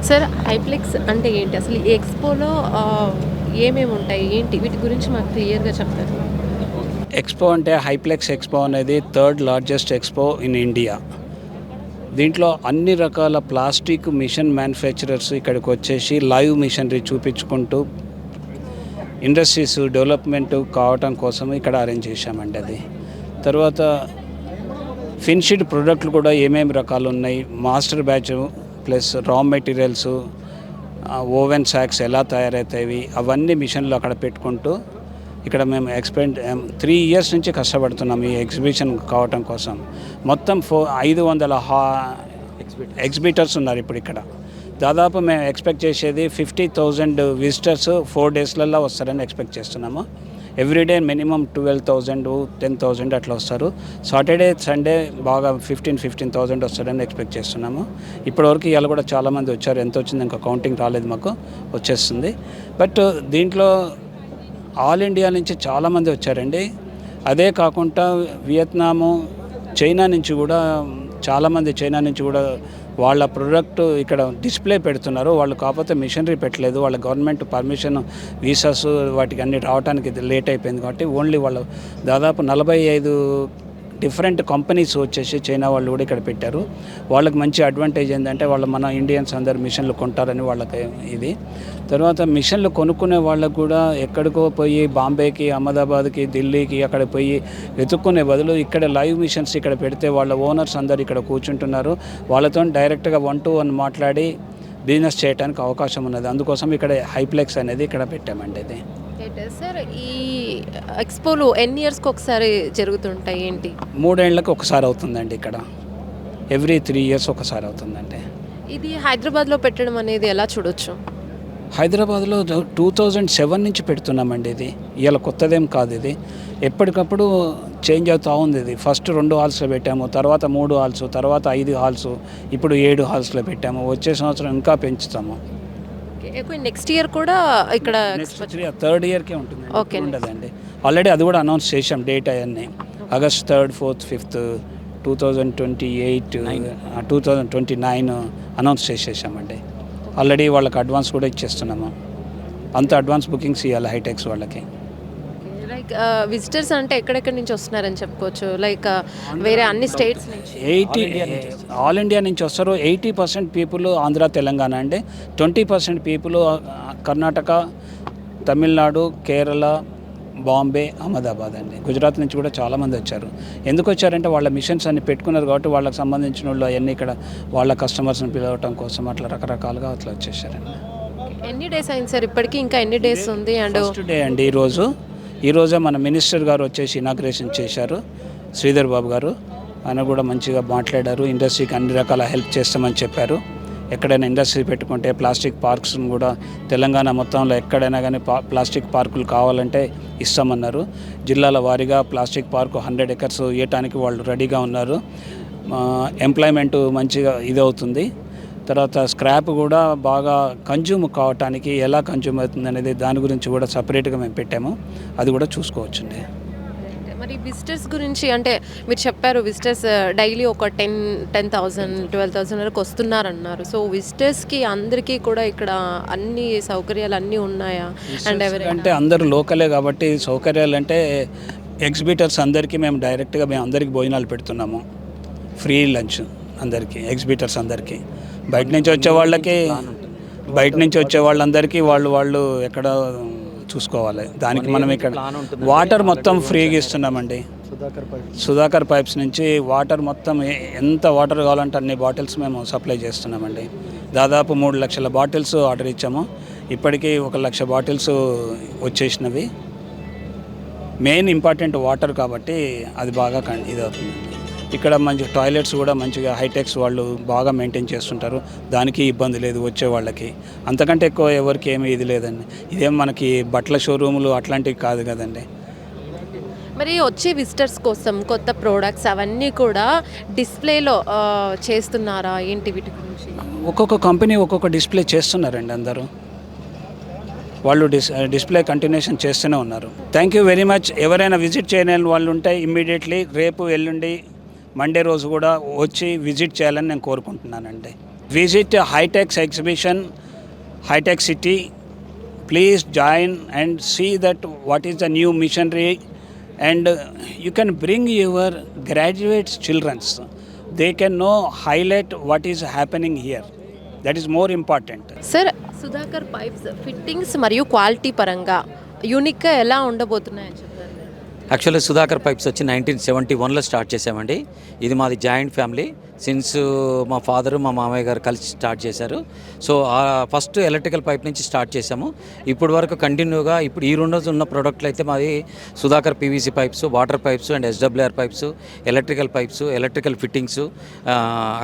Sir హైప్లెక్స్ అంటే ఏంటి? అసలు ఈ ఎక్స్‌పోలో ఏమేమి ఉంటాయి? ఏంటి? వీటి గురించి మాకు క్లియర్‌గా చెప్తారా? ఎక్స్పో అంటే హైప్లెక్స్ ఎక్స్పో అనేది third largest expo in India. దీంట్లో అన్ని రకాల ప్లాస్టిక్ మిషన్ మ్యానుఫ్యాక్చరర్స్ ఇక్కడికి వచ్చేసి లైవ్ మిషనరీ చూపించుకుంటూ ఇండస్ట్రీస్ డెవలప్మెంట్ కావటం కోసం ఇక్కడ అరేంజ్ చేశామండి. అది తర్వాత ఫినిష్డ్ ప్రొడక్ట్లు కూడా ఏమేమి రకాలు ఉన్నాయి, master batch plus raw materials, woven sacks ఎలా తయారవుతాయి అవన్నీ మిషన్లు అక్కడ పెట్టుకుంటూ ఇక్కడ మేము 3 ఇయర్స్ నుంచి కష్టపడుతున్నాం ఈ ఎగ్జిబిషన్ కావటం కోసం. మొత్తం 500 ఎగ్జిబిటర్స్ ఉన్నారు ఇప్పుడు ఇక్కడ. దాదాపు మేము ఎక్స్పెక్ట్ చేసేది 50,000 విజిటర్స్ 4 డేస్లలో వస్తారని ఎక్స్పెక్ట్ చేస్తున్నాము. ఎవ్రీడే మినిమం 12,000 10,000 అట్లా వస్తారు. సాటర్డే సండే బాగా 15,000 వస్తారని ఎక్స్పెక్ట్ చేస్తున్నాము. ఇప్పటివరకు ఇవాళ కూడా చాలామంది వచ్చారు. ఎంత వచ్చింది ఇంకా కౌంటింగ్ రాలేదు, మాకు వచ్చేస్తుంది. బట్ దీంట్లో ఆల్ ఇండియా నుంచి చాలామంది వచ్చారండి. అదే కాకుండా వియత్నాము, చైనా నుంచి కూడా చాలామంది వాళ్ళ ప్రొడక్ట్ ఇక్కడ డిస్ప్లే పెడుతున్నారు. వాళ్ళు కాకపోతే మిషనరీ పెట్టలేదు, వాళ్ళ గవర్నమెంట్ పర్మిషన్ వీసాస్ వాటికి అన్ని రావడానికి లేట్ అయిపోయింది కాబట్టి ఓన్లీ వాళ్ళు దాదాపు 45 డిఫరెంట్ కంపెనీస్ వచ్చేసి చైనా వాళ్ళు కూడా ఇక్కడ పెట్టారు. వాళ్ళకి మంచి అడ్వాంటేజ్ ఏంటంటే మన ఇండియన్స్ అందరు మిషన్లు కొంటారని వాళ్ళకి ఇది. తర్వాత మిషన్లు కొనుక్కునే వాళ్ళకు కూడా ఎక్కడికో పోయి బాంబేకి, అహ్మదాబాద్కి, ఢిల్లీకి అక్కడ పోయి వెతుక్కునే బదులు ఇక్కడ లైవ్ మిషన్స్ ఇక్కడ పెడితే వాళ్ళ ఓనర్స్ అందరు ఇక్కడ కూర్చుంటున్నారు. వాళ్ళతో డైరెక్ట్గా 1-to-1 మాట్లాడి బిజినెస్ చేయడానికి అవకాశం ఉన్నది. అందుకోసం ఇక్కడ హైప్లెక్స్ అనేది ఇక్కడ పెట్టామండి. ఇది సార్ ఈ ఎక్స్‌పోలు ఎన్ని ఇయర్స్‌కి ఒకసారి జరుగుతుంటాయి ఏంటి? 3 ఏళ్ళకి ఒకసారి అవుతుందండి. ఇక్కడ ఎవ్రీ 3 ఇయర్స్ ఒకసారి అవుతుందండి. ఇది హైదరాబాద్లో పెట్టడం అనేది ఎలా చూడొచ్చు? హైదరాబాద్లో 2007 నుంచి పెడుతున్నామండి. ఇది ఇవాళ కొత్తదేం కాదు. ఇది ఎప్పటికప్పుడు చేంజ్ అవుతూ ఉంది. ఇది ఫస్ట్ 2 హాల్స్లో పెట్టాము, తర్వాత 3 హాల్స్, తర్వాత 5 హాల్స్, ఇప్పుడు 7 హాల్స్లో పెట్టాము. వచ్చే సంవత్సరం ఇంకా పెంచుతాము. నెక్స్ట్ ఇయర్ కూడా ఇక్కడ థర్డ్ ఇయర్కే ఉంటుంది, ఉండదండి. ఆల్రెడీ అది కూడా అనౌన్స్ చేసాం డేట్ అవన్నీ. August 3rd, 4th, 5th 2028 2029 announce చేసేసామండి. ఆల్రెడీ వాళ్ళకి అడ్వాన్స్ కూడా ఇచ్చేస్తున్నాము. అంత అడ్వాన్స్ బుకింగ్స్ ఇవ్వాలి హైటెక్స్ వాళ్ళకి. లైక్ విజిటర్స్ అంటే ఎక్కడెక్కడి నుంచి వస్తున్నారని చెప్పుకోవచ్చు? లైక్ వేరే అన్ని స్టేట్స్ నుంచి? ఆల్ ఇండియా నుంచి వస్తారు. 80% పీపుల్ ఆంధ్ర తెలంగాణ అండి. 20% పీపుల్ కర్ణాటక, తమిళనాడు, కేరళ, బాంబే, అహ్మదాబాద్ అండి. గుజరాత్ నుంచి కూడా చాలామంది వచ్చారు. ఎందుకు వచ్చారంటే వాళ్ళ మిషన్స్ అన్ని పెట్టుకున్నారు కాబట్టి వాళ్ళకి సంబంధించిన వాళ్ళు అవన్నీ ఇక్కడ వాళ్ళ కస్టమర్స్ని పిలవటం కోసం అట్లా రకరకాలుగా అట్లా వచ్చేసారండి. ఎన్ని డేస్ అయింది సార్ ఇప్పటికీ? ఇంకా ఎన్ని డేస్ ఉంది? అండ్ ఫస్ట్ డే అండి ఈరోజే మన మినిస్టర్ గారు వచ్చేసి ఇనాగ్రేషన్ చేశారు, శ్రీధర్ బాబు గారు. ఆయన కూడా మంచిగా మాట్లాడారు. ఇండస్ట్రీకి అన్ని రకాల హెల్ప్ చేస్తామని చెప్పారు. ఎక్కడైనా ఇండస్ట్రీ పెట్టుకుంటే ప్లాస్టిక్ పార్క్స్ని కూడా తెలంగాణ మొత్తంలో ఎక్కడైనా కానీ ప్లాస్టిక్ పార్కులు కావాలంటే ఇస్తామన్నారు. జిల్లాల వారీగా ప్లాస్టిక్ పార్కు 100 acres ఇవ్వటానికి వాళ్ళు రెడీగా ఉన్నారు. ఎంప్లాయ్మెంట్ మంచిగా ఇదవుతుంది. తర్వాత స్క్రాప్ కూడా బాగా కన్జ్యూమ్ కావటానికి ఎలా కన్జ్యూమ్ అవుతుంది అనేది దాని గురించి కూడా సపరేట్గా మేము పెట్టాము. అది కూడా చూసుకోవచ్చండి. మరి విజిటర్స్ గురించి అంటే మీరు చెప్పారు విజిటర్స్ డైలీ ఒక 10,000 12,000 వరకు వస్తున్నారన్నారు. సో విజిటర్స్కి అందరికీ కూడా ఇక్కడ అన్ని సౌకర్యాలు అన్నీ ఉన్నాయా? అండ్ అంటే అందరూ లోకలే కాబట్టి సౌకర్యాలు అంటే ఎగ్జిబిటర్స్ అందరికీ మేము డైరెక్ట్గా అందరికీ భోజనాలు పెడుతున్నాము. ఫ్రీ లంచ్ అందరికీ, ఎగ్జిబిటర్స్ అందరికీ. బయట నుంచి వచ్చే వాళ్ళందరికీ వాళ్ళు ఎక్కడ చూసుకోవాలి. దానికి మనం ఇక్కడ వాటర్ మొత్తం ఫ్రీగా ఇస్తున్నామండి. సుధాకర్ పైప్స్ నుంచి వాటర్ మొత్తం ఎంత వాటర్ కావాలంటే అన్ని బాటిల్స్ మేము సప్లై చేస్తున్నామండి. దాదాపు 3 లక్షల బాటిల్స్ ఆర్డర్ ఇచ్చాము. ఇప్పటికీ 1 లక్ష బాటిల్స్ వచ్చేసినవి. మెయిన్ ఇంపార్టెంట్ వాటర్ కాబట్టి అది బాగా ఇదవుతుంది. ఇక్కడ మంచి టాయిలెట్స్ కూడా మంచిగా హైటెక్స్ వాళ్ళు బాగా మెయింటైన్ చేస్తుంటారు. దానికి ఇబ్బంది లేదు వచ్చే వాళ్ళకి. అంతకంటే ఎక్కువ ఎవరికి ఏమీ ఇది లేదండి. ఇదేం మనకి బట్టల షోరూములు అట్లాంటివి కాదు కదండి. మరి వచ్చే విజిటర్స్ కోసం కొత్త ప్రోడక్ట్స్ అవన్నీ కూడా డిస్ప్లేలో చేస్తున్నారా ఏంటి? వీటి గురించి ఒక్కొక్క కంపెనీ ఒక్కొక్క డిస్ప్లే చేస్తున్నారండి. అందరూ వాళ్ళు డిస్ప్లే కంటిన్యూషన్ చేస్తూనే ఉన్నారు. Thank you very much. ఎవరైనా విజిట్ చేయలేని వాళ్ళు ఉంటే ఇమ్మీడియట్లీ రేపు, ఎల్లుండి, మండే రోజు కూడా వచ్చి విజిట్ చేయాలని నేను కోరుకుంటున్నానండి. visit High-Tech exhibition, High-Tech City. Please join and see that what is the new missionary, and you can bring your graduates childrens. They can know, highlight what is happening here. That is more important. Sir Sudhakar pipes fittings మరియు quality పరంగా యూనిక్గా ఎలా ఉండబోతున్నాయని చెప్తారు? Actually Sudhakar pipes వచ్చి 1971లో start చేసామండి. ఇది మాది joint family. Since మా ఫాదరు మా మామయ్య గారు కలిసి స్టార్ట్ చేశారు. సో ఫస్ట్ ఎలక్ట్రికల్ పైప్ నుంచి స్టార్ట్ చేసాము. ఇప్పుడు వరకు కంటిన్యూగా ఇప్పుడు ఈ రెండు ఉన్న ప్రోడక్ట్లు అయితే మాది Sudhakar PVC pipes, water pipes and SWR pipes, electrical pipes, electrical fittings,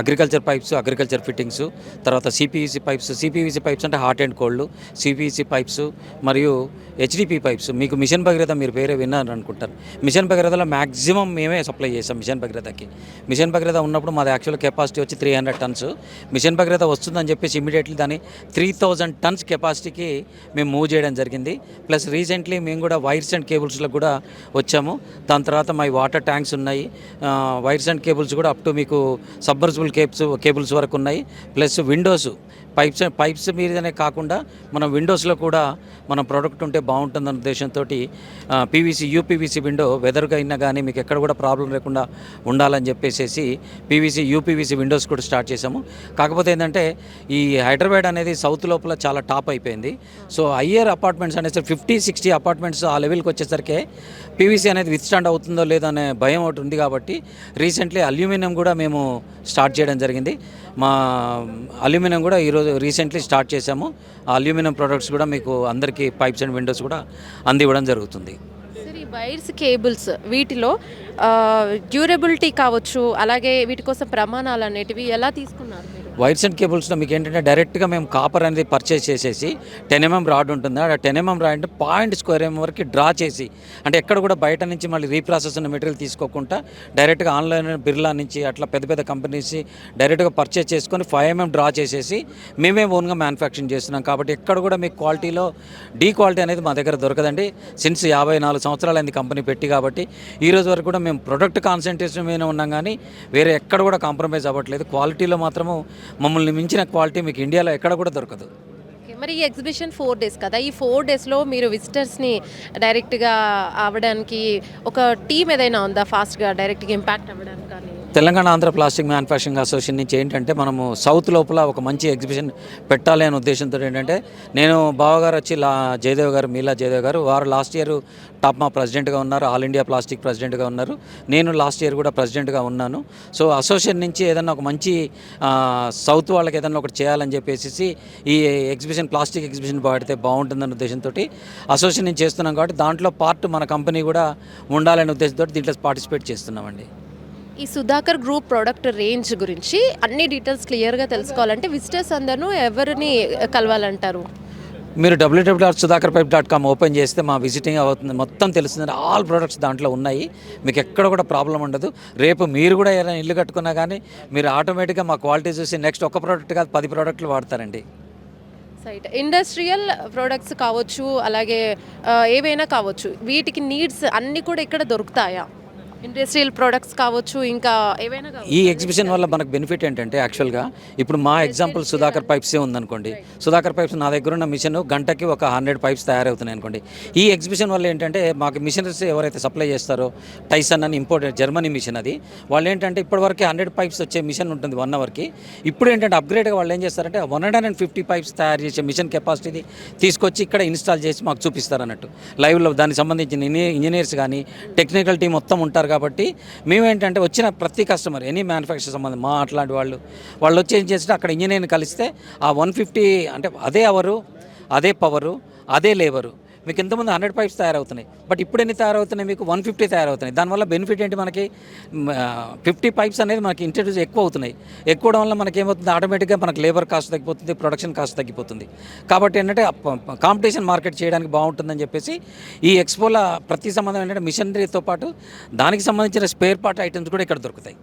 agriculture pipes, agriculture fittings, తర్వాత సిపివిసి పైప్స్. సిపివిసి పైప్స్ అంటే hot and cold, CPVC pipes మరియు హెచ్డిపి పైప్స్. మీకు మిషన్ భగీరథ మీరు వేరే విన్నారు అనుకుంటారు. మిషన్ భగీరథలో మ్యాక్సిమం మేమే సప్లై చేసాం మిషన్ భగీరథకి. మిషన్ భగీరథ ఉన్నప్పుడు మాది యాక్చువల్ కెపాసిటీ వచ్చి 300 టన్స్. మిషన్ భగీరథ వస్తుందని చెప్పేసి ఇమీడియట్లీ దాన్ని 3000 టన్స్ కెపాసిటీకి మేము మూవ్ చేయడం జరిగింది. ప్లస్ రీసెంట్లీ మేము కూడా వైర్స్ అండ్ కేబుల్స్లో కూడా వచ్చాము. దాని తర్వాత మా వాటర్ ట్యాంక్స్ ఉన్నాయి. వైర్స్ అండ్ కేబుల్స్ కూడా అప్ టు మీకు సబ్మర్సిబుల్ కేబుల్స్ వరకు ఉన్నాయి. ప్లస్ విండోస్ పైప్స్ మీదనే కాకుండా మనం విండోస్లో కూడా మన ప్రోడక్ట్ ఉంటే బాగుంటుందన్న ఉద్దేశంతో పీవీసీ యూపీవీసీ విండో వెదర్గా అయినా కానీ మీకు ఎక్కడ కూడా ప్రాబ్లం లేకుండా ఉండాలని చెప్పేసి పీవీసీ యూపీవీసీ విండోస్ కూడా స్టార్ట్ చేసాము. కాకపోతే ఏంటంటే ఈ హైదరాబాద్ అనేది సౌత్ లోపల చాలా టాప్ అయిపోయింది. సో హయ్యర్ అపార్ట్మెంట్స్ అనేసి 50-60 అపార్ట్మెంట్స్ ఆ లెవెల్కి వచ్చేసరికి పీవీసీ అనేది విత్స్టాండ్ అవుతుందో లేదో అనే భయం ఒకటి ఉంది. కాబట్టి రీసెంట్లీ అల్యూమినియం కూడా మేము స్టార్ట్ చేయడం జరిగింది. మా అల్యూమినియం కూడా ఈరోజు రీసెంట్లీ స్టార్ట్ చేసాము. ఆ అల్యూమినియం ప్రొడక్ట్స్ కూడా మీకు అందరికీ పైప్స్ అండ్ విండోస్ కూడా అందివ్వడం జరుగుతుంది. సార్ ఈ వైర్స్ కేబుల్స్ వీటిలో డ్యూరబిలిటీ కావచ్చు, అలాగే వీటి కోసం ప్రమాణాలు అనేటివి ఎలా తీసుకున్నారు మీరు? వైర్స్ అండ్ కేబుల్స్లో మీకు ఏంటంటే డైరెక్ట్గా మేము కాపర్ అనేది పర్చేస్ చేసేసి 10 mm రాడ్ ఉంటుంది. ఆ 10 mm రాడ్ అంటే 0.2 mm వరకు డ్రా చేసి, అంటే ఎక్కడ కూడా బయట నుంచి మళ్ళీ రీప్రాసెస్ ఉన్న మెటీరియల్ తీసుకోకుండా డైరెక్ట్గా ఆన్లైన్ బిర్లా నుంచి అట్లా పెద్ద పెద్ద కంపెనీస్ డైరెక్ట్గా పర్చేస్ చేసుకొని 5 mm డ్రా చేసేసి మేమే ఓన్గా మ్యానుఫ్యాక్చరింగ్ చేస్తున్నాం. కాబట్టి ఎక్కడ కూడా మీకు క్వాలిటీలో క్వాలిటీ అనేది మా దగ్గర దొరకదండి. సిన్స్ 54 సంవత్సరాలైంది కంపెనీ పెట్టి. కాబట్టి ఈ రోజు వరకు కూడా మేము ప్రొడక్ట్ కాన్సన్ట్రేషన్ మీద ఉన్నాం కానీ వేరే ఎక్కడ కూడా కాంప్రమైజ్ అవ్వట్లేదు. క్వాలిటీలో మాత్రము మమ్మల్ని మించిన క్వాలిటీ మీకు ఇండియాలో ఎక్కడ కూడా దొరకదు. మరి ఈ ఎగ్జిబిషన్ 4 days కదా, ఈ 4 daysలో మీరు విజిటర్స్ని డైరెక్ట్గా అవ్వడానికి ఒక టీం ఏదైనా ఉందా ఫాస్ట్గా డైరెక్ట్గా ఇంపాక్ట్ అవ్వడానికి? కానీ Telangana Andhra plastic manufacturing association నుంచి ఏంటంటే మనము సౌత్ లోపల ఒక మంచి ఎగ్జిబిషన్ పెట్టాలి అనే ఉద్దేశంతో ఏంటంటే నేను బావగారు వచ్చి జయదేవ్ గారు, మీలా జయదేవ్ గారు, వారు లాస్ట్ ఇయర్ టాప్ మా ప్రెసిడెంట్గా ఉన్నారు, ఆల్ ఇండియా ప్లాస్టిక్ ప్రెసిడెంట్గా ఉన్నారు. నేను లాస్ట్ ఇయర్ కూడా ప్రెసిడెంట్గా ఉన్నాను. సో అసోసియేషన్ నుంచి ఏదన్నా ఒక మంచి సౌత్ వాళ్ళకి ఏదన్నా ఒకటి చేయాలని చెప్పేసి ఈ ఎగ్జిబిషన్ ప్లాస్టిక్ ఎగ్జిబిషన్ పడితే బాగుంటుందన్న ఉద్దేశంతో అసోసియేషన్ నుంచి చేస్తున్నాం. కాబట్టి దాంట్లో పార్ట్ మన కంపెనీ కూడా ఉండాలనే ఉద్దేశంతో దీంట్లో పార్టిసిపేట్ చేస్తున్నామండి. ఈ సుధాకర్ గ్రూప్ ప్రోడక్ట్ రేంజ్ గురించి అన్ని డీటెయిల్స్ క్లియర్గా తెలుసుకోవాలంటే విజిటర్స్ అందరూ ఎవరిని కలవాలంటారు? మీరు www.sudhakarpipe.com ఓపెన్ చేస్తే మా విజిటింగ్ అవుతుంది, మొత్తం తెలుస్తుంది. ఆల్ ప్రోడక్ట్స్ దాంట్లో ఉన్నాయి. మీకు ఎక్కడ కూడా ప్రాబ్లం ఉండదు. రేపు మీరు కూడా ఏదైనా ఇల్లు కట్టుకున్నా కానీ మీరు ఆటోమేటిక్గా మా క్వాలిటీ చూసి నెక్స్ట్ ఒక ప్రోడక్ట్ కాదు 10 ప్రోడక్ట్లు వాడతారండి. సైట్ ఇండస్ట్రియల్ ప్రోడక్ట్స్ కావచ్చు, అలాగే ఏవైనా కావచ్చు, వీటికి నీడ్స్ అన్నీ కూడా ఇక్కడ దొరుకుతాయా? ఇండస్ట్రియల్ ప్రొడక్ట్స్ కావచ్చు, ఇంకా ఏవైనా కావచ్చు. ఈ ఎగ్జిబిషన్ వల్ల మనకు బెనిఫిట్ ఏంటంటే యాక్చువల్గా ఇప్పుడు మా ఎగ్జాంపుల్ సుధాకర్ పైప్సే ఉందనుకోండి. సుధాకర్ పైప్స్ నా దగ్గర ఉన్న మిషన్ గంటకి ఒక 100 పైప్స్ తయారవుతున్నాయి అనుకోండి. ఈ ఎగ్జిబిషన్ వల్ల ఏంటంటే మాకు మిషనరీస్ ఎవరైతే సప్లై చేస్తారో, టైసన్ అని ఇంపోర్టెడ్ జర్మనీ మిషన్ అది, వాళ్ళు ఏంటంటే ఇప్పటివరకు 100 పైప్స్ వచ్చే మిషన్ ఉంటుంది 1 అవర్కి. ఇప్పుడు ఏంటంటే అప్గ్రేడ్గా వాళ్ళు ఏం చేస్తారంటే 150 పైప్స్ తయారు చేసే మిషన్ కెపాసిటీ తీసుకొచ్చి ఇక్కడ ఇన్స్టాల్ చేసి మాకు చూపిస్తారు అన్నట్టు లైవ్లో. దానికి సంబంధించిన ఇంజనీర్స్ కానీ టెక్నికల్ టీం మొత్తం ఉంటారు. కాబట్టి మేమేంటంటే వచ్చిన ప్రతి కస్టమర్ ఎనీ మ్యానుఫ్యాక్చర్ సంబంధం మా అట్లాంటి వాళ్ళు వచ్చి ఏం చేస్తే అక్కడ ఇంజనీర్ని కలిస్తే ఆ 150 అంటే అదే అవరు, అదే పవరు, అదే లేబరు మీకు ఎంతమంది 100 పైప్స్ తయారవుతున్నాయి. బట్ ఇప్పుడు ఎన్ని తయారవుతున్నాయి? మీకు 150 తయారవుతున్నాయి. దానివల్ల బెనిఫిట్ ఏంటి? మనకి 50 పైప్స్ అనేది మనకి ఇంట్రడ్యూస్ ఎక్కువ అవుతున్నాయి. ఎక్కువ వల్ల మనకి ఏమవుతుంది? ఆటోమేటిక్గా మనకి లేబర్ కాస్ట్ తగ్గిపోతుంది, ప్రొడక్షన్ కాస్ట్ తగ్గిపోతుంది. కాబట్టి ఏంటంటే కాంపిటీషన్ మార్కెట్ చేయడానికి బాగుంటుందని చెప్పేసి ఈ ఎక్స్పోలో ప్రతి సంబంధం ఏంటంటే మిషనరీతో పాటు దానికి సంబంధించిన స్పేర్ పార్ట్ ఐటమ్స్ కూడా ఇక్కడ దొరుకుతాయి.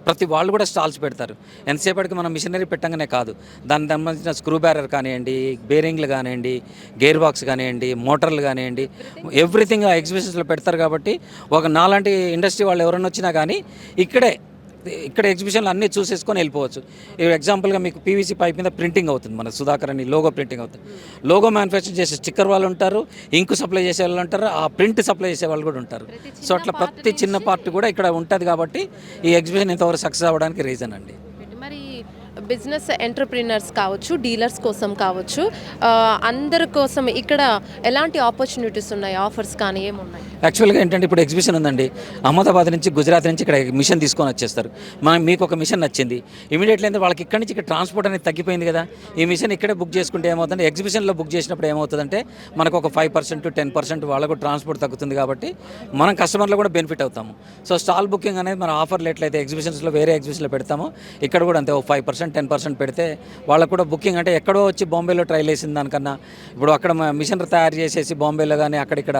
ప్రతి వాళ్ళు కూడా స్టాల్స్ పెడతారు. ఎంతసేపటికి మనం మిషనరీ పెట్టంగానే కాదు, దానికి సంబంధించిన స్క్రూ బ్యారర్ కానివ్వండి, బేరింగ్లు కానివ్వండి, గేర్ బాక్స్ కానివ్వండి, మోటార్లు కానివ్వండి, ఎవ్రీథింగ్ ఎగ్జిబిషన్స్లో పెడతారు. కాబట్టి ఒక నాలాంటి ఇండస్ట్రీ వాళ్ళు ఎవరైనా వచ్చినా కానీ ఇక్కడే ఇక్కడ ఎగ్జిబిషన్లో అన్నీ చూసేసుకొని వెళ్ళిపోవచ్చు. ఇప్పుడు ఎగ్జాంపుల్గా మీకు పీవీసీ పైప్ మీద ప్రింటింగ్ అవుతుంది, మన సుధాకర్ అని లోగో ప్రింటింగ్ అవుతుంది. లోగో మ్యానుఫ్యాక్చర్ చేసే స్టిక్కర్ వాళ్ళు ఉంటారు, ఇంకు సప్లై చేసే వాళ్ళు ఉంటారు, ఆ ప్రింట్ సప్లై చేసే వాళ్ళు కూడా ఉంటారు. సో అట్లా ప్రతి చిన్న పార్ట్ కూడా ఇక్కడ ఉంటుంది కాబట్టి ఈ ఎగ్జిబిషన్ ఇంతవరకు సక్సెస్ అవ్వడానికి రీజన్ అండి. మరి బిజినెస్ ఎంటర్ప్రీనర్స్ కావచ్చు, డీలర్స్ కోసం కావచ్చు, అందరి కోసం ఇక్కడ ఎలాంటి ఆపర్చునిటీస్ ఉన్నాయి, ఆఫర్స్ కానీ ఏమున్నాయి? యాక్చువల్గా ఏంటంటే ఇప్పుడు ఎగ్జిబిషన్ ఉందండి, అహ్మదాబాద్ నుంచి గుజరాత్ నుంచి ఇక్కడ మిషన్ తీసుకొని వచ్చేస్తారు. మీకు ఒక మిషన్ నచ్చింది, ఇమీడియట్లీ అయితే వాళ్ళకి ఇక్కడి నుంచి ఇక్కడ ట్రాన్స్పోర్ట్ అనేది తగ్గిపోయింది కదా. ఈ మిషన్ ఇక్కడే బుక్ చేసుకుంటే ఏమవుతుందంటే, ఎగ్జిబిషన్లో బుక్ చేసినప్పుడు ఏమవుతుందంటే మనకు ఒక 5% 10% వాళ్ళకు ట్రాన్స్పోర్ట్ తగ్గుతుంది కాబట్టి మనం కస్టమర్లు కూడా బెనిఫిట్ అవుతాము. సో స్టాల్ బుకింగ్ అనేది మన ఆఫర్లు ఎట్లయితే ఎగ్జిబిషన్స్లో వేరే ఎగ్జిబిషన్లో పెడతామో ఇక్కడ కూడా అంతే, ఒక 5% 10% పెడితే వాళ్ళకు కూడా బుకింగ్ అంటే ఎక్కడో వచ్చి బాంబేలో ట్రైల్ వేసిన దానికన్నా ఇప్పుడు అక్కడ మిషన్ తయారు చేసేసి బాంబేలో కానీ అక్కడిక్కడ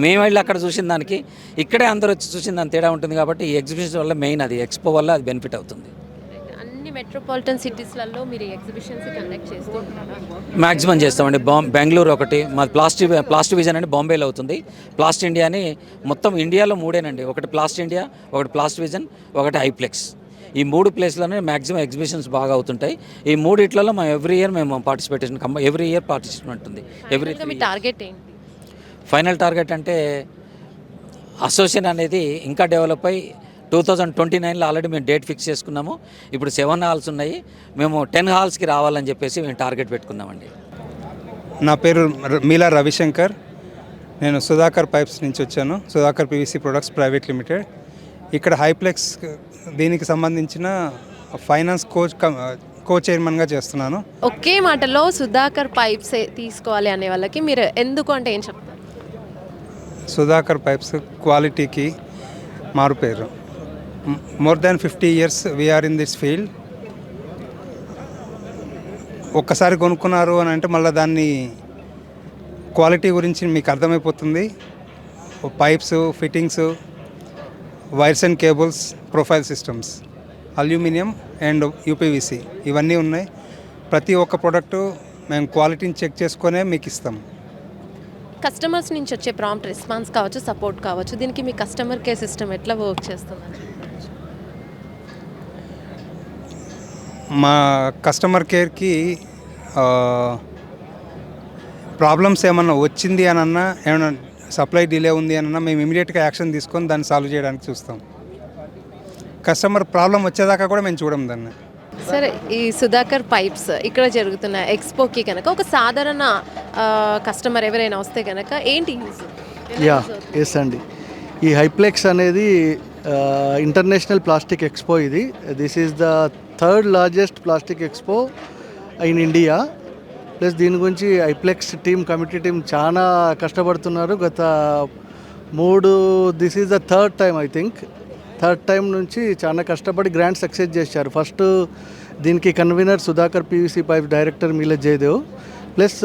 మేము వెళ్ళి అక్కడ చూసిన దానికి ఇక్కడే అందరూ వచ్చి చూసిన దాని తేడా ఉంటుంది. కాబట్టి ఈ ఎగ్జిబిషన్ వల్ల మెయిన్ అది ఎక్స్పో వల్ల అది బెనిఫిట్ అవుతుంది. అన్ని మెట్రోపాలిటన్ సిటీస్లలో మీరు ఎగ్జిబిషన్స్ కండక్ట్ చేస్తున్నారా? మ్యాక్సిమం చేస్తామండి. బెంగళూరు ఒకటి, మాది ప్లాస్ట్ విజన్ అని బాంబేలో అవుతుంది. ప్లాస్ట్ ఇండియా అని మొత్తం ఇండియాలో 3 ఒకటి ప్లాస్ట్ ఇండియా, ఒకటి ప్లాస్ట్ విజన్, ఒకటి హైప్లెక్స్. ఈ 3 ప్లేస్లోనే మ్యాక్సిమం ఎగ్జిబిషన్స్ బాగా అవుతుంటాయి. ఈ 3 మేము ఎవ్రీ ఇయర్ మేము పార్టిసిపేషన్ ఎవ్రీ ఇయర్ పార్టిసిపేట్ ఉంటుంది. మీ టార్గెట్ ఏంటి? ఫైనల్ టార్గెట్ అంటే అసోసియేషన్ అనేది ఇంకా డెవలప్ అయ్యి 2029లో ఆల్రెడీ మేము డేట్ ఫిక్స్ చేసుకున్నాము. ఇప్పుడు 7 హాల్స్ ఉన్నాయి, మేము 10 హాల్స్కి రావాలని చెప్పేసి మేము టార్గెట్ పెట్టుకున్నామండి. నా పేరు మీలా రవిశంకర్, నేను సుధాకర్ పైప్స్ నుంచి వచ్చాను. Sudhakar PVC products private limited. ఇక్కడ హైప్లెక్స్ దీనికి సంబంధించిన ఫైనాన్స్ కో చైర్మన్గా చేస్తున్నాను. ఒకే మాటలో సుధాకర్ పైప్స్ తీసుకోవాలి అనే వాళ్ళకి మీరు ఎందుకు అంటే ఏం చెప్తారు? సుధాకర్ పైప్స్ క్వాలిటీకి మారుపేరు. More than 50 years we're in this field. ఒక్కసారి కొనుక్కున్నారు అని అంటే మళ్ళీ దాన్ని క్వాలిటీ గురించి మీకు అర్థమైపోతుంది. Pipes, fittings, wires and cables, profile systems, aluminium and UPVC ఇవన్నీ ఉన్నాయి. ప్రతి ఒక్క ప్రోడక్టు మేము క్వాలిటీని చెక్ చేసుకునే మీకు ఇస్తాం. కస్టమర్స్ నుంచి వచ్చే ప్రాంప్ట్ రెస్పాన్స్ కావచ్చు, సపోర్ట్ కావచ్చు, దీనికి మీ కస్టమర్ కేర్ సిస్టమ్ ఎట్లా వర్క్ చేస్తుందని? మా కస్టమర్ కేర్కి ప్రాబ్లమ్స్ ఏమన్నా వచ్చింది అని అన్నా, ఏమన్నా సప్లై డిలే ఉంది అని అన్నా మేము ఇమీడియట్గా యాక్షన్ తీసుకొని దాన్ని సాల్వ్ చేయడానికి చూస్తాం. కస్టమర్ ప్రాబ్లం వచ్చేదాకా కూడా మేము చూడం దాన్ని. సరే, ఈ సుధాకర్ పైప్స్ ఇక్కడ జరుగుతున్న ఎక్స్పోకి కనుక ఒక సాధారణ కస్టమర్ ఎవరైనా వస్తే కనుక ఏంటి యూజ్? ఎస్ అండి, ఈ హైప్లెక్స్ అనేది international plastic expo. This is the 3rd largest plastic expo in India. Plus దీని గురించి హైప్లెక్స్ కమిటీ టీం చాలా కష్టపడుతున్నారు. గత 3 this is the 3rd time I think. 3rd time నుంచి చాలా కష్టపడి గ్రాండ్ సక్సెస్ చేశారు. ఫస్ట్ దీనికి convener Sudhakar PVC pipe director మీల Jayadev, plus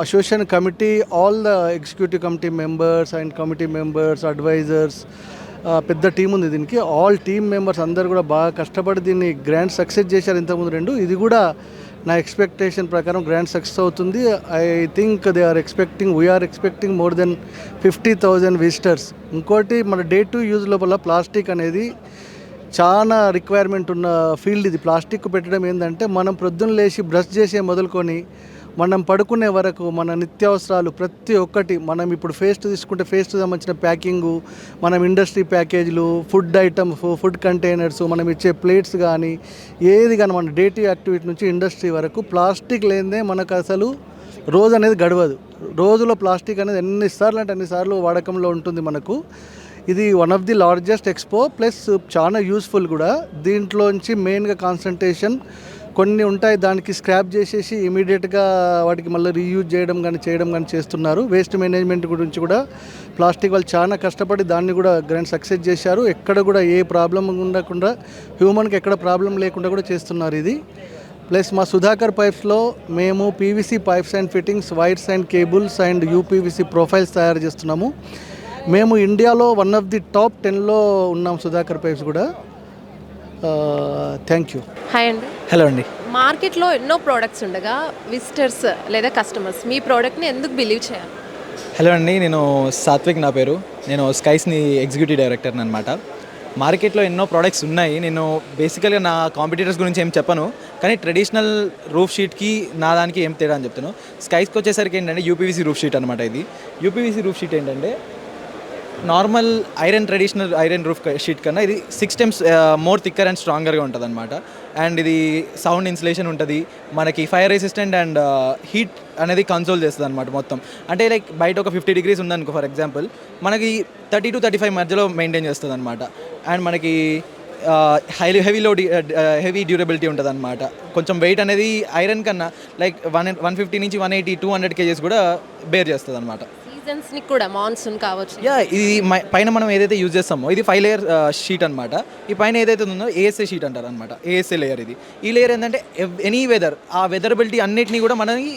association committee, all the executive committee members and committee members, advisers, పెద్ద టీం ఉంది దీనికి. ఆల్ టీమ్ మెంబర్స్ అందరు కూడా బాగా కష్టపడి దీన్ని గ్రాండ్ సక్సెస్ చేశారు. ఇంతకుముందు 2 ఇది కూడా నా ఎక్స్పెక్టేషన్ ప్రకారం గ్రాండ్ సక్సెస్ అవుతుంది. I think we're expecting more than 50,000 visitors. ఇంకోటి, మన డే టు యూజ్ లోపల ప్లాస్టిక్ అనేది చాలా రిక్వైర్మెంట్ ఉన్న ఫీల్డ్ ఇది. ప్లాస్టిక్ పెట్టడం ఏంటంటే మనం ప్రొద్దున లేచి బ్రష్ చేసే మొదలుకొని మనం పడుకునే వరకు మన నిత్యావసరాలు ప్రతి ఒక్కటి, మనం ఇప్పుడు పేస్ట్ తీసుకుంటే పేస్ట్ సంబంధించిన ప్యాకింగు, మనం ఇండస్ట్రీ ప్యాకేజీలు, ఫుడ్ ఐటమ్స్, ఫుడ్ కంటైనర్స్, మనం ఇచ్చే ప్లేట్స్ కానీ ఏది కానీ మన డే టు యాక్టివిటీ నుంచి ఇండస్ట్రీ వరకు ప్లాస్టిక్ లేనిదే మనకు అసలు రోజు అనేది గడవదు. రోజులో ప్లాస్టిక్ అనేది ఎన్నిసార్లు అంటే అన్నిసార్లు వాడకంలో ఉంటుంది మనకు. ఇది one of the largest expo, plus చాలా యూస్ఫుల్ కూడా. దీంట్లోంచి మెయిన్గా కాన్సన్ట్రేషన్ కొన్ని ఉంటాయి, దానికి స్క్రాప్ చేసేసి ఇమీడియట్గా వాటికి మళ్ళీ రీయూజ్ చేయడం కానీ చేస్తున్నారు. వేస్ట్ మేనేజ్మెంట్ గురించి కూడా ప్లాస్టిక్ వాళ్ళు చాలా కష్టపడి దాన్ని కూడా గ్రాండ్ సక్సెస్ చేశారు. ఎక్కడ కూడా ఏ ప్రాబ్లం ఉండకుండా, హ్యూమన్కి ఎక్కడ ప్రాబ్లం లేకుండా కూడా చేస్తున్నారు ఇది. ప్లస్ మా సుధాకర్ పైప్స్లో మేము PVC pipes and fittings, wires and cables and UPVC profiles తయారు చేస్తున్నాము. మేము ఇండియాలో వన్ ఆఫ్ ది టాప్ 10లో ఉన్నాం సుధాకర్ పైప్స్ కూడా. Thank you. హాయ్ అండి. హలో అండి. మార్కెట్లో ఎన్నో ప్రోడక్ట్స్ ఉండగా విజిటర్స్ లేదా కస్టమర్స్ మీ ప్రోడక్ట్ని ఎందుకు బిలీవ్ చేయాలి? హలో అండి, నేను సాత్విక్ నా పేరు. నేను స్కైస్ని ఎగ్జిక్యూటివ్ డైరెక్టర్ని అనమాట. మార్కెట్లో ఎన్నో ప్రోడక్ట్స్ ఉన్నాయి. నేను బేసికల్గా నా కాంపిటీటర్స్ గురించి ఏం చెప్పను, కానీ ట్రెడిషనల్ రూఫ్ షీట్కి నా దానికి ఏం తేడా అని చెప్తాను. స్కైస్కి వచ్చేసరికి ఏంటంటే యూపీవీసీ రూఫ్ షీట్ అనమాట. ఇది యూపీవీసీ రూఫ్ షీట్ ఏంటంటే normal traditional iron roof sheet కన్నా ఇది 6 times మోర్ థిక్కర్ అండ్ స్ట్రాంగర్గా ఉంటుంది అనమాట. అండ్ ఇది సౌండ్ ఇన్సులేషన్ ఉంటుంది, మనకి ఫైర్ రెసిస్టెంట్ అండ్ హీట్ అనేది కన్సోల్ చేస్తుంది అనమాట మొత్తం. అంటే లైక్ బయట ఒక 50 degrees ఉందనుకో ఫర్ ఎగ్జాంపుల్, మనకి 30 to 35 మధ్యలో మెయింటైన్ చేస్తుంది అనమాట. అండ్ మనకి హెవీ డ్యూరబిలిటీ ఉంటుంది అనమాట. కొంచెం వెయిట్ అనేది ఐరన్ కన్నా లైక్ 150 నుంచి 180, 200 kgs కూడా బేర్ చేస్తుంది అనమాట. సీజన్స్ని కూడా మాన్సూన్ కావచ్చు. ఇది పైన మనం ఏదైతే యూజ్ చేస్తామో ఇది 5 layer షీట్ అనమాట. ఈ పైన ఏదైతే ఉందో ఏఎస్ఏ షీట్ అంటారు అనమాట. ఏఎస్ఏ లేయర్ ఇది. ఈ లేయర్ ఏంటంటే ఎనీ వెదర్, ఆ వెదరబిలిటీ అన్నిటినీ కూడా మనకి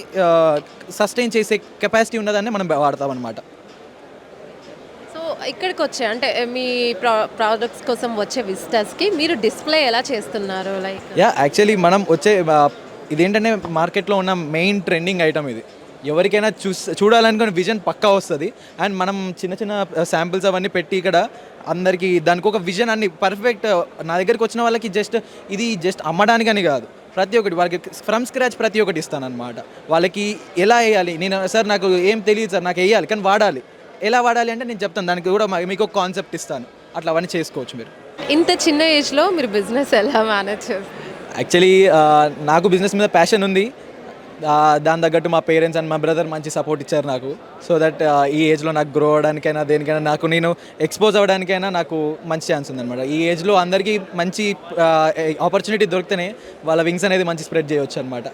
సస్టైన్ చేసే కెపాసిటీ ఉన్నదాన్ని మనం వాడతాం అనమాట. సో ఇక్కడికి వచ్చే అంటే మీ ప్రోడక్ట్స్ కోసం వచ్చే విజిటర్స్కి మీరు డిస్ప్లే ఎలా చేస్తున్నారు? లైక్ యాక్చువల్లీ మనం వచ్చే ఇదేంటంటే మార్కెట్లో ఉన్న మెయిన్ ట్రెండింగ్ ఐటమ్ ఇది. ఎవరికైనా చూడాలనుకునే విజన్ పక్కా వస్తుంది. అండ్ మనం చిన్న చిన్న శాంపిల్స్ అవన్నీ పెట్టి ఇక్కడ అందరికీ దానికి ఒక విజన్ అన్ని పర్ఫెక్ట్. నా దగ్గరికి వచ్చిన వాళ్ళకి జస్ట్ అమ్మడానికని కాదు, ప్రతి ఒక్కటి వాళ్ళకి ఫ్రమ్ స్క్రాచ్ ప్రతి ఒక్కటి ఇస్తాను అనమాట. వాళ్ళకి ఎలా వేయాలి, నేను సార్ నాకు ఏం తెలియదు సార్, నాకు వేయాలి కానీ వాడాలి, ఎలా వాడాలి అంటే నేను చెప్తాను. దానికి కూడా మీకు ఒక కాన్సెప్ట్ ఇస్తాను. అట్లా అవన్నీ చేసుకోవచ్చు మీరు. ఇంత చిన్న ఏజ్లో మీరు బిజినెస్ ఎలా మేనేజ్ చేస్తారు? యాక్చువల్లీ నాకు బిజినెస్ మీద ప్యాషన్ ఉంది. దాని తగ్గట్టు మా పేరెంట్స్ అండ్ మా బ్రదర్ మంచి సపోర్ట్ ఇచ్చారు నాకు. సో దట్ ఈ ఏజ్లో నాకు గ్రో అవ్వడానికైనా దేనికైనా నేను ఎక్స్పోజ్ అవ్వడానికైనా నాకు మంచి ఛాన్స్ ఉందన్నమాట. ఈ ఏజ్లో అందరికీ మంచి ఆపర్చునిటీ దొరికితేనే వాళ్ళ వింగ్స్ అనేది మంచి స్ప్రెడ్ చేయవచ్చు అనమాట.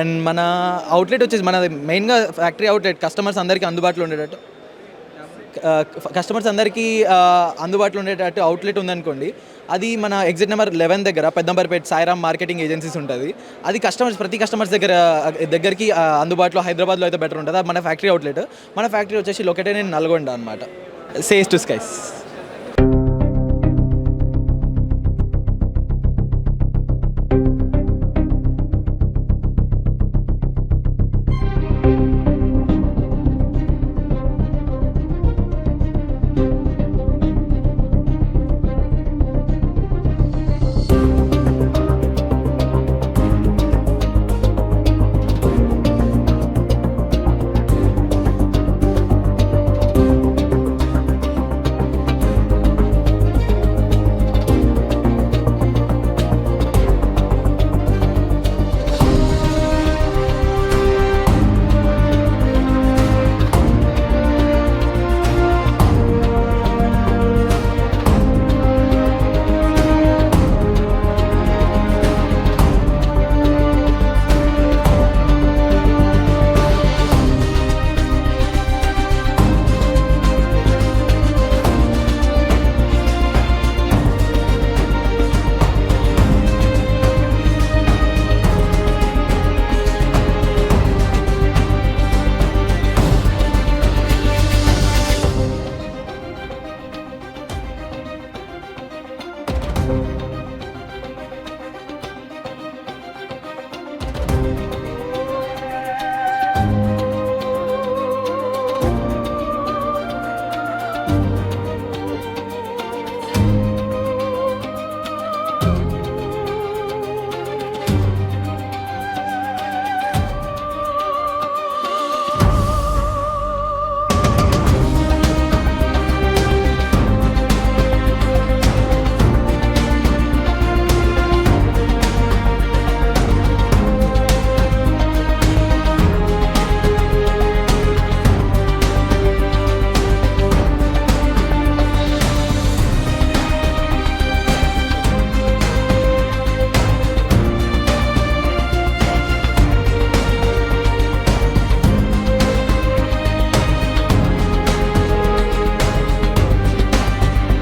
అండ్ మన అవుట్లెట్ వచ్చేసి మన మెయిన్గా ఫ్యాక్టరీ అవుట్లెట్ కస్టమర్స్ అందరికీ అందుబాటులో ఉండేటట్టు అవుట్లెట్ ఉందనుకోండి. అది మన ఎగ్జిట్ నెంబర్ 11 దగ్గర పెద్దంబర్పేట్ సాయిరామ్ మార్కెటింగ్ ఏజెన్సీస్ ఉంటుంది. అది ప్రతి కస్టమర్స్ దగ్గరికి అందుబాటులో హైదరాబాద్లో అయితే బెటర్ ఉంటుంది. అది మన ఫ్యాక్టరీ అవుట్లెట్. మన ఫ్యాక్టరీ వచ్చేసి లొకేటెడ్ ఇన్ నల్గొండ అనమాట. Says to skies.